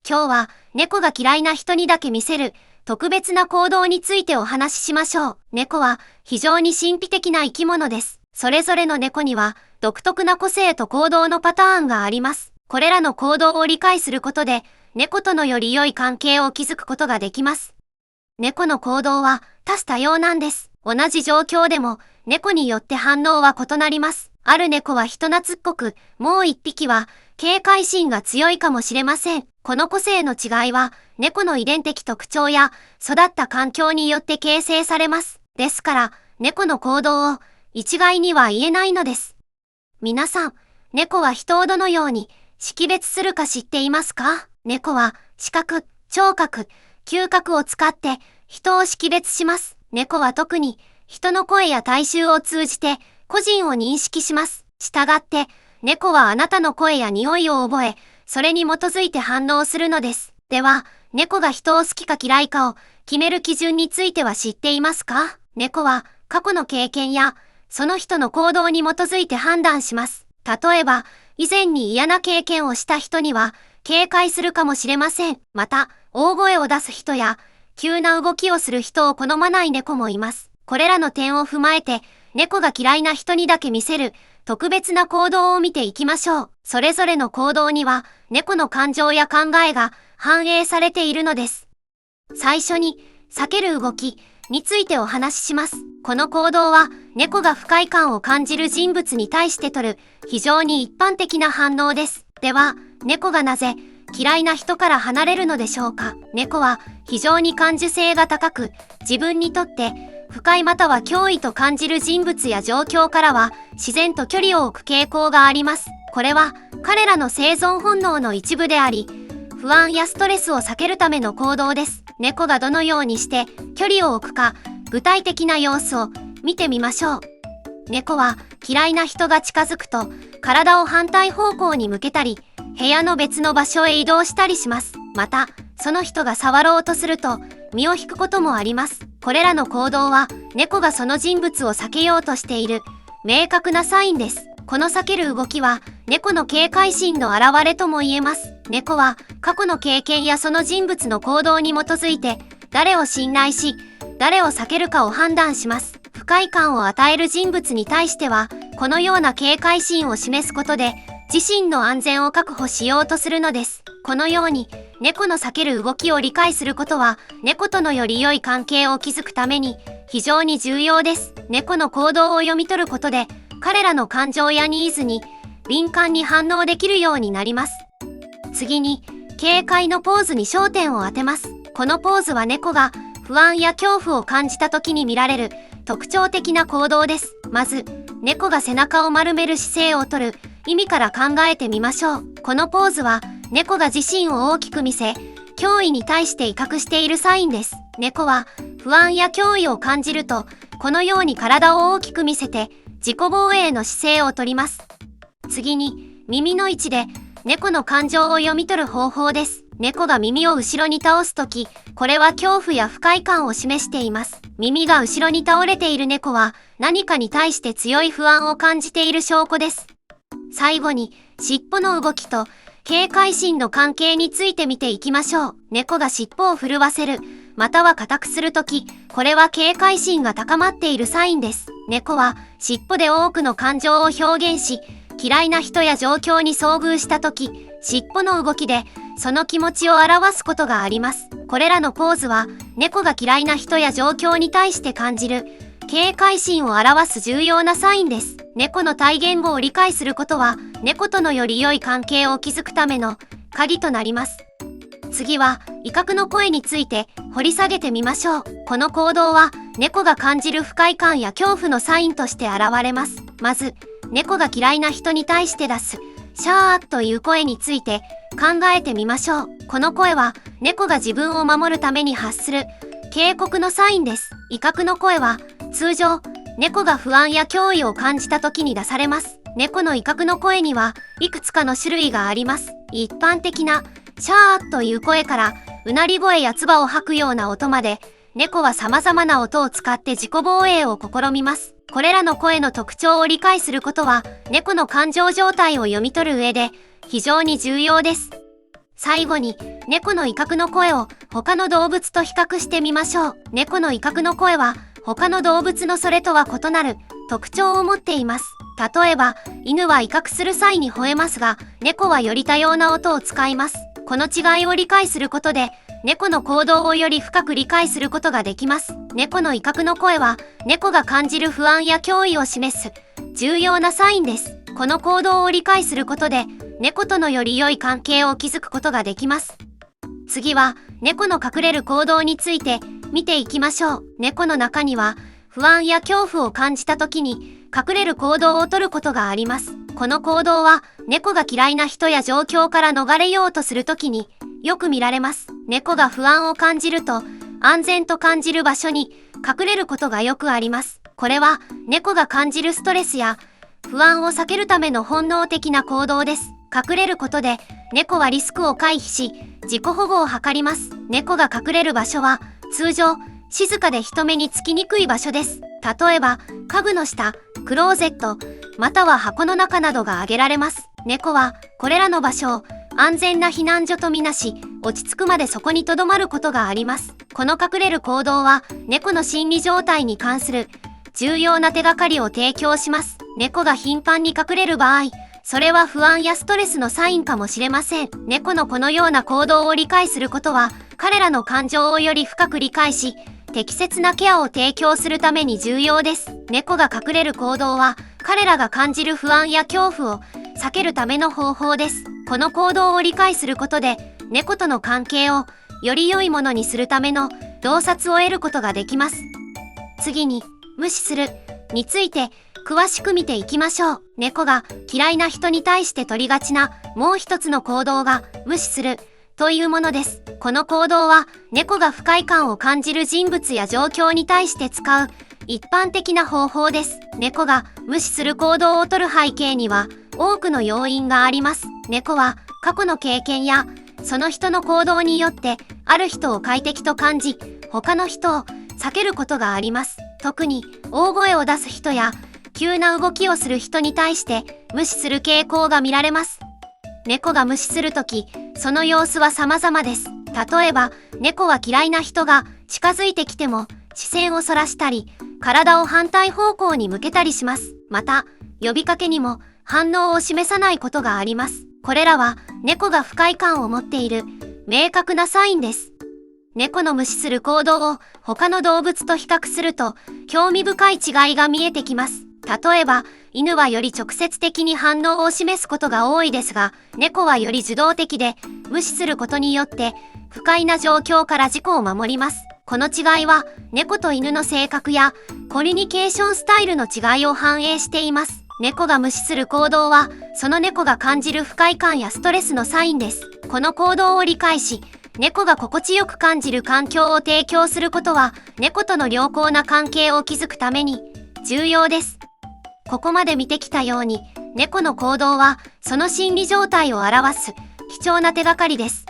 今日は猫が嫌いな人にだけ見せる特別な行動についてお話ししましょう。猫は非常に神秘的な生き物です。それぞれの猫には独特な個性と行動のパターンがあります。これらの行動を理解することで猫とのより良い関係を築くことができます。猫の行動は多種多様なんです。同じ状況でも猫によって反応は異なります。ある猫は人懐っこく、もう一匹は警戒心が強いかもしれません。この個性の違いは猫の遺伝的特徴や育った環境によって形成されます。ですから猫の行動を一概には言えないのです。皆さん、猫は人をどのように識別するか知っていますか？猫は視覚、聴覚、嗅覚を使って人を識別します。猫は特に人の声や体臭を通じて個人を認識します。したがって、猫はあなたの声や匂いを覚え、それに基づいて反応するのです。では、猫が人を好きか嫌いかを決める基準については知っていますか？猫は過去の経験やその人の行動に基づいて判断します。例えば、以前に嫌な経験をした人には警戒するかもしれません。また、大声を出す人や急な動きをする人を好まない猫もいます。これらの点を踏まえて、猫が嫌いな人にだけ見せる特別な行動を見ていきましょう。それぞれの行動には猫の感情や考えが反映されているのです。最初に、避ける動きについてお話しします。この行動は猫が不快感を感じる人物に対して取る非常に一般的な反応です。では、猫がなぜ嫌いな人から離れるのでしょうか？猫は非常に感受性が高く、自分にとって不快または脅威と感じる人物や状況からは自然と距離を置く傾向があります。これは彼らの生存本能の一部であり、不安やストレスを避けるための行動です。猫がどのようにして距離を置くか、具体的な様子を見てみましょう。猫は嫌いな人が近づくと体を反対方向に向けたり、部屋の別の場所へ移動したりします。また、その人が触ろうとすると身を引くこともあります。これらの行動は猫がその人物を避けようとしている明確なサインです。この避ける動きは猫の警戒心の表れとも言えます。猫は過去の経験やその人物の行動に基づいて誰を信頼し、誰を避けるかを判断します。不快感を与える人物に対してはこのような警戒心を示すことで自身の安全を確保しようとするのです。このように猫の避ける動きを理解することは猫とのより良い関係を築くために非常に重要です。猫の行動を読み取ることで彼らの感情やニーズに敏感に反応できるようになります。次に、警戒のポーズに焦点を当てます。このポーズは猫が不安や恐怖を感じた時に見られる特徴的な行動です。まず、猫が背中を丸める姿勢をとる意味から考えてみましょう。このポーズは猫が自身を大きく見せ、脅威に対して威嚇しているサインです。猫は不安や脅威を感じると、このように体を大きく見せて自己防衛の姿勢をとります。次に、耳の位置で猫の感情を読み取る方法です。猫が耳を後ろに倒すとき、これは恐怖や不快感を示しています。耳が後ろに倒れている猫は何かに対して強い不安を感じている証拠です。最後に、尻尾の動きと警戒心の関係について見ていきましょう。猫が尻尾を震わせる、または硬くするとき、これは警戒心が高まっているサインです。猫は尻尾で多くの感情を表現し、嫌いな人や状況に遭遇したとき、尻尾の動きでその気持ちを表すことがあります。これらのポーズは猫が嫌いな人や状況に対して感じる警戒心を表す重要なサインです。猫の体言語を理解することは猫とのより良い関係を築くための鍵となります。次は威嚇の声について掘り下げてみましょう。この行動は猫が感じる不快感や恐怖のサインとして現れます。まず、猫が嫌いな人に対して出すシャーという声について考えてみましょう。この声は猫が自分を守るために発する警告のサインです。威嚇の声は通常猫が不安や脅威を感じた時に出されます。猫の威嚇の声にはいくつかの種類があります。一般的なシャーという声からうなり声や唾を吐くような音まで、猫は様々な音を使って自己防衛を試みます。これらの声の特徴を理解することは猫の感情状態を読み取る上で非常に重要です。最後に、猫の威嚇の声を他の動物と比較してみましょう。猫の威嚇の声は他の動物のそれとは異なる特徴を持っています。例えば、犬は威嚇する際に吠えますが、猫はより多様な音を使います。この違いを理解することで、猫の行動をより深く理解することができます。猫の威嚇の声は、猫が感じる不安や脅威を示す重要なサインです。この行動を理解することで、猫とのより良い関係を築くことができます。次は、猫の隠れる行動について見ていきましょう。猫の中には、不安や恐怖を感じた時に隠れる行動をとることがあります。この行動は、猫が嫌いな人や状況から逃れようとする時によく見られます。猫が不安を感じると、安全と感じる場所に隠れることがよくあります。これは、猫が感じるストレスや不安を避けるための本能的な行動です。隠れることで、猫はリスクを回避し、自己保護を図ります。猫が隠れる場所は、通常、静かで人目につきにくい場所です。例えば、家具の下、クローゼット、または箱の中などが挙げられます。猫は、これらの場所を安全な避難所とみなし、落ち着くまでそこに留まることがあります。この隠れる行動は、猫の心理状態に関する重要な手がかりを提供します。猫が頻繁に隠れる場合、それは不安やストレスのサインかもしれません。猫のこのような行動を理解することは、彼らの感情をより深く理解し、適切なケアを提供するために重要です。猫が隠れる行動は、彼らが感じる不安や恐怖を避けるための方法です。この行動を理解することで、猫との関係をより良いものにするための洞察を得ることができます。次に、無視するについて詳しく見ていきましょう。猫が嫌いな人に対して取りがちなもう一つの行動が無視するというものです。この行動は猫が不快感を感じる人物や状況に対して使う一般的な方法です。猫が無視する行動をとる背景には多くの要因があります。猫は過去の経験やその人の行動によってある人を快適と感じ、他の人を避けることがあります。特に大声を出す人や急な動きをする人に対して無視する傾向が見られます。猫が無視するとき、その様子は様々です。例えば、猫は嫌いな人が近づいてきても視線をそらしたり、体を反対方向に向けたりします。また、呼びかけにも反応を示さないことがあります。これらは猫が不快感を持っている明確なサインです。猫の無視する行動を他の動物と比較すると興味深い違いが見えてきます。例えば、犬はより直接的に反応を示すことが多いですが、猫はより受動的で無視することによって不快な状況から自己を守ります。この違いは猫と犬の性格やコミュニケーションスタイルの違いを反映しています。猫が無視する行動はその猫が感じる不快感やストレスのサインです。この行動を理解し、猫が心地よく感じる環境を提供することは猫との良好な関係を築くために重要です。ここまで見てきたように猫の行動はその心理状態を表す貴重な手がかりです。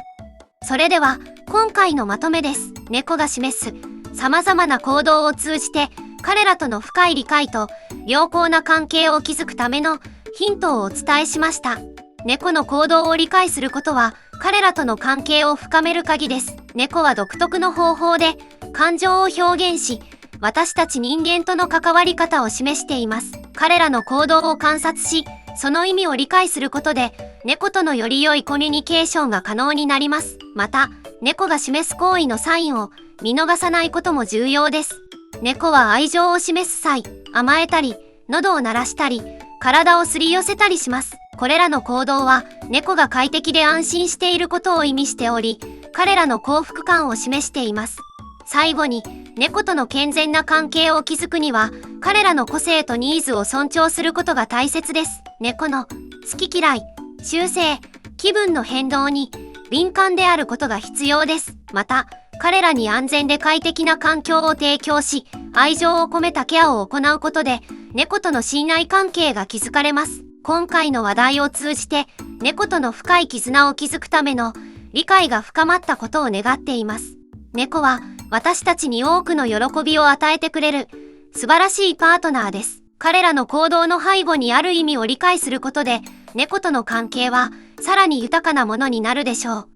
それでは今回のまとめです。猫が示す様々な行動を通じて彼らとの深い理解と良好な関係を築くためのヒントをお伝えしました。猫の行動を理解することは彼らとの関係を深める鍵です。猫は独特の方法で感情を表現し、私たち人間との関わり方を示しています。彼らの行動を観察し、その意味を理解することで、猫とのより良いコミュニケーションが可能になります。また、猫が示す行為のサインを見逃さないことも重要です。猫は愛情を示す際、甘えたり、喉を鳴らしたり、体をすり寄せたりします。これらの行動は、猫が快適で安心していることを意味しており、彼らの幸福感を示しています。最後に、猫との健全な関係を築くには、彼らの個性とニーズを尊重することが大切です。猫の好き嫌い、習性、気分の変動に敏感であることが必要です。また、彼らに安全で快適な環境を提供し、愛情を込めたケアを行うことで、猫との信頼関係が築かれます。今回の話題を通じて、猫との深い絆を築くための理解が深まったことを願っています。猫は私たちに多くの喜びを与えてくれる素晴らしいパートナーです。彼らの行動の背後にある意味を理解することで、猫との関係はさらに豊かなものになるでしょう。